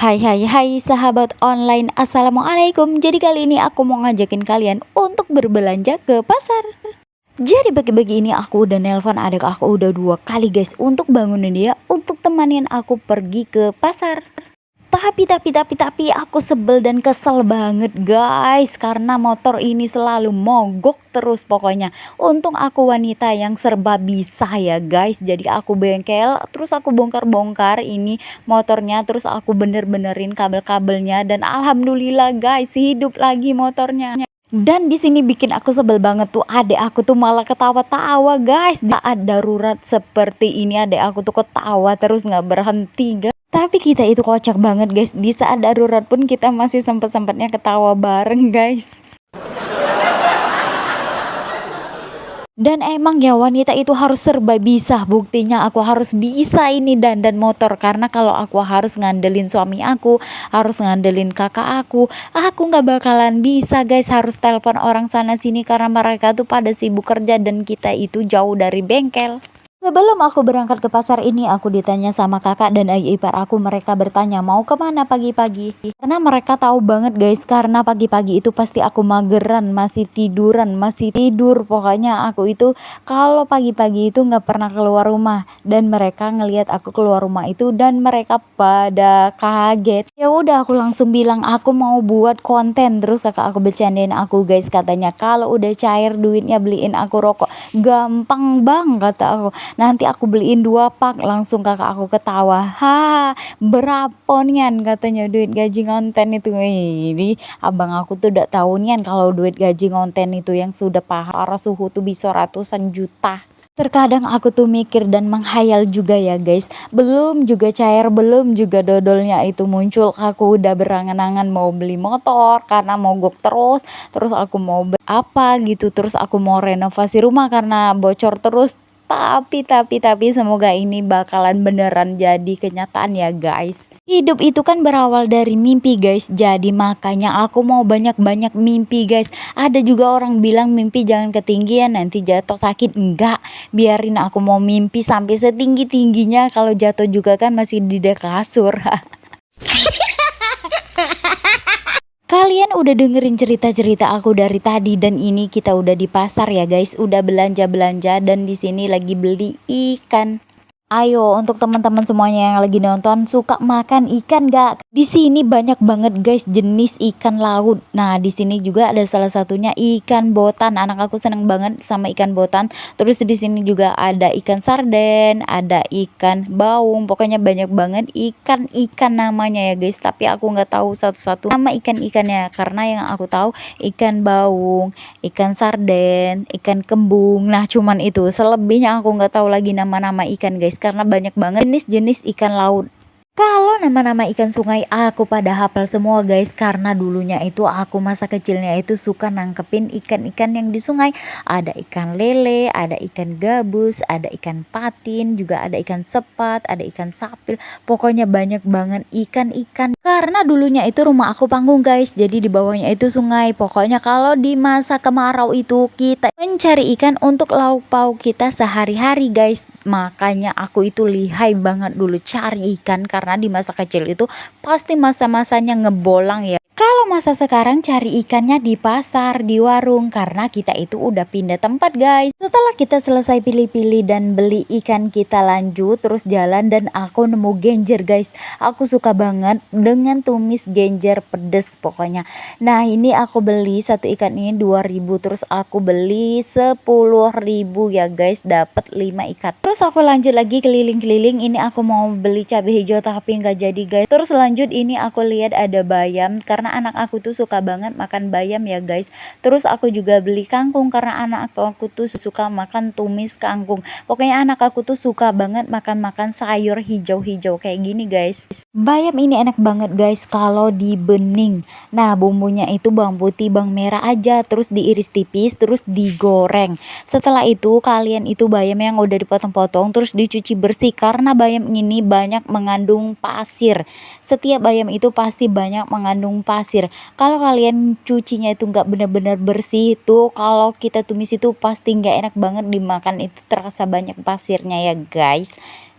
Hai hai hai sahabat online, assalamualaikum. Jadi kali ini aku mau ngajakin kalian untuk berbelanja ke pasar. Jadi pagi-pagi ini aku udah nelpon adik aku udah 2 kali guys, untuk bangunin dia untuk temanin aku pergi ke pasar. Tapi aku sebel dan kesel banget guys, karena motor ini selalu mogok terus pokoknya. Untung aku wanita yang serba bisa ya guys, jadi aku bengkel terus aku bongkar-bongkar ini motornya, terus aku bener-benerin kabel-kabelnya, dan alhamdulillah guys hidup lagi motornya. Dan di sini bikin aku sebel banget tuh, adek aku tuh malah ketawa-tawa guys. Di saat darurat seperti ini adek aku tuh ketawa terus nggak berhenti guys. Tapi kita itu kocak banget guys, di saat darurat pun kita masih sempet-sempetnya ketawa bareng guys. Dan emang ya wanita itu harus serba bisa, buktinya aku harus bisa ini dandan motor. Karena kalau aku harus ngandelin suami aku, harus ngandelin kakak aku nggak bakalan bisa guys, harus telepon orang sana sini karena mereka tuh pada sibuk kerja dan kita itu jauh dari bengkel. Sebelum aku berangkat ke pasar ini, aku ditanya sama kakak dan ayu ipar aku. Mereka bertanya mau kemana pagi-pagi. Karena mereka tahu banget guys, karena pagi-pagi itu pasti aku mageran, masih tidur. Pokoknya aku itu kalau pagi-pagi itu nggak pernah keluar rumah. Dan mereka ngelihat aku keluar rumah itu dan mereka pada kaget. Ya udah aku langsung bilang aku mau buat konten. Terus kakak aku bercandain aku guys, katanya kalau udah cair duitnya beliin aku rokok. Gampang bang kata aku. Nanti aku beliin 2 pak. Langsung kakak aku ketawa. Berapa nian katanya duit gaji ngonten itu. Ini abang aku tuh udah tahu nian kalau duit gaji ngonten itu yang sudah parah suhu tuh bisa ratusan juta. Terkadang aku tuh mikir dan menghayal juga ya guys. Belum juga cair, belum juga dodolnya itu muncul, aku udah berangan-angan mau beli motor karena mogok terus aku mau apa gitu, terus aku mau renovasi rumah karena bocor terus. Tapi semoga ini bakalan beneran jadi kenyataan ya guys. Hidup itu kan berawal dari mimpi guys, jadi makanya aku mau banyak-banyak mimpi guys. Ada juga orang bilang mimpi jangan ketinggian nanti jatuh sakit. Enggak, biarin aku mau mimpi sampai setinggi-tingginya, kalau jatuh juga kan masih di kasur. Kalian udah dengerin cerita-cerita aku dari tadi, dan ini kita udah di pasar ya guys, udah belanja-belanja dan di sini lagi beli ikan. Ayo untuk teman-teman semuanya yang lagi nonton, suka makan ikan gak? Di sini banyak banget guys jenis ikan laut. Nah di sini juga ada salah satunya ikan botan. Anak aku seneng banget sama ikan botan. Terus di sini juga ada ikan sarden, ada ikan baung. Pokoknya banyak banget ikan namanya ya guys. Tapi aku nggak tahu satu-satu nama ikan-ikannya, karena yang aku tahu ikan baung, ikan sarden, ikan kembung. Nah cuman itu, selebihnya aku nggak tahu lagi nama-nama ikan guys, karena banyak banget jenis-jenis ikan laut. Kalau nama-nama ikan sungai aku pada hafal semua guys, karena dulunya itu aku masa kecilnya itu suka nangkepin ikan-ikan yang di sungai. Ada ikan lele, ada ikan gabus, ada ikan patin, juga ada ikan sepat, ada ikan sapil. Pokoknya banyak banget ikan-ikan. Karena dulunya itu rumah aku panggung guys, jadi di bawahnya itu sungai. Pokoknya kalau di masa kemarau itu kita mencari ikan untuk lauk pauk kita sehari-hari guys. Makanya aku itu lihai banget dulu cari ikan, karena di masa kecil itu pasti masa-masanya ngebolang ya. Kalau masa sekarang cari ikannya di pasar, di warung, karena kita itu udah pindah tempat guys. Setelah kita selesai pilih-pilih dan beli ikan, kita lanjut terus jalan dan aku nemu genjer guys. Aku suka banget dengan tumis genjer pedes pokoknya. Nah ini aku beli satu ikan ini 2.000, terus aku beli 10.000 ya guys, dapat 5 ikan. Terus aku lanjut lagi keliling-keliling, ini aku mau beli cabai hijau tapi nggak jadi guys. Terus lanjut ini aku lihat ada bayam, karena anak aku tuh suka banget makan bayam ya guys. Terus aku juga beli kangkung, karena anak aku tuh suka makan tumis kangkung. Pokoknya anak aku tuh suka banget makan sayur hijau-hijau kayak gini guys. Bayam ini enak banget guys kalau dibening. Nah bumbunya itu bawang putih, bawang merah aja, terus diiris tipis, terus digoreng. Setelah itu kalian itu bayam yang udah dipotong-potong terus dicuci bersih, karena bayam ini banyak mengandung pasir. Setiap bayam itu pasti banyak mengandung pasir. Kalau kalian cucinya itu nggak benar-benar bersih itu, kalau kita tumis itu pasti nggak enak banget dimakan, itu terasa banyak pasirnya ya guys.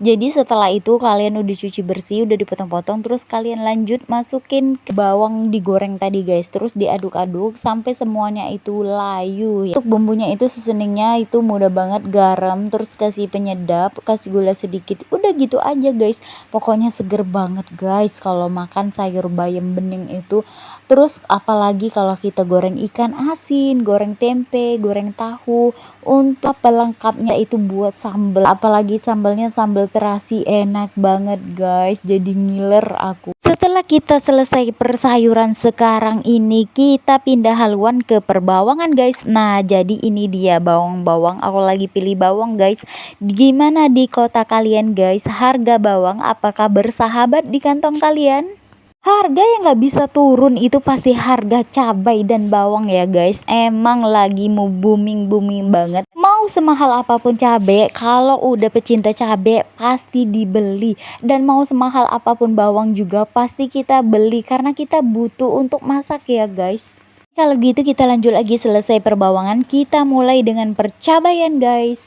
Jadi setelah itu kalian udah cuci bersih, udah dipotong-potong, terus kalian lanjut masukin ke bawang digoreng tadi guys, terus diaduk-aduk sampai semuanya itu layu ya. Untuk bumbunya itu seasoningnya itu mudah banget, garam, terus kasih penyedap, kasih gula sedikit, udah gitu aja guys. Pokoknya seger banget guys kalau makan sayur bayam bening itu. Terus apalagi kalau kita goreng ikan asin, goreng tempe, goreng tahu, untuk pelengkapnya itu buat sambal, apalagi sambalnya sambal terasi, enak banget guys, jadi ngiler aku. Setelah kita selesai persayuran, sekarang ini kita pindah haluan ke perbawangan guys. Nah jadi ini dia bawang-bawang, aku lagi pilih bawang guys. Gimana di kota kalian guys, harga bawang apakah bersahabat di kantong kalian? Harga yang nggak bisa turun itu pasti harga cabai dan bawang ya guys. Emang lagi mau booming banget. Mau semahal apapun cabai, kalau udah pecinta cabai pasti dibeli. Dan mau semahal apapun bawang juga pasti kita beli karena kita butuh untuk masak ya guys. Kalau gitu kita lanjut lagi, selesai perbawangan kita mulai dengan percabaian guys.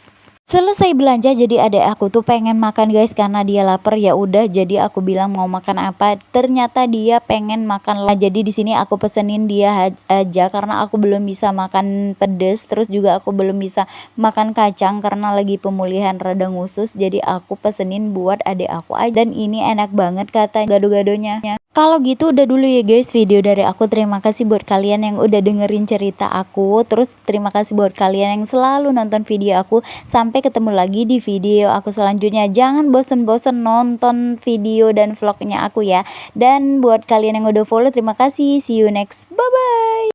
Selesai belanja, jadi adek aku tuh pengen makan guys karena dia lapar. Ya udah, jadi aku bilang mau makan apa, ternyata dia pengen makan lah. Jadi di sini aku pesenin dia aja karena aku belum bisa makan pedes, terus juga aku belum bisa makan kacang karena lagi pemulihan radang usus. Jadi aku pesenin buat adek aku aja, dan ini enak banget kata gado-gadonya. Kalau gitu udah dulu ya guys video dari aku. Terima kasih buat kalian yang udah dengerin cerita aku. Terus terima kasih buat kalian yang selalu nonton video aku. Sampai ketemu lagi di video aku selanjutnya. Jangan bosen-bosen nonton video dan vlognya aku ya. Dan buat kalian yang udah follow, terima kasih. See you next. Bye bye.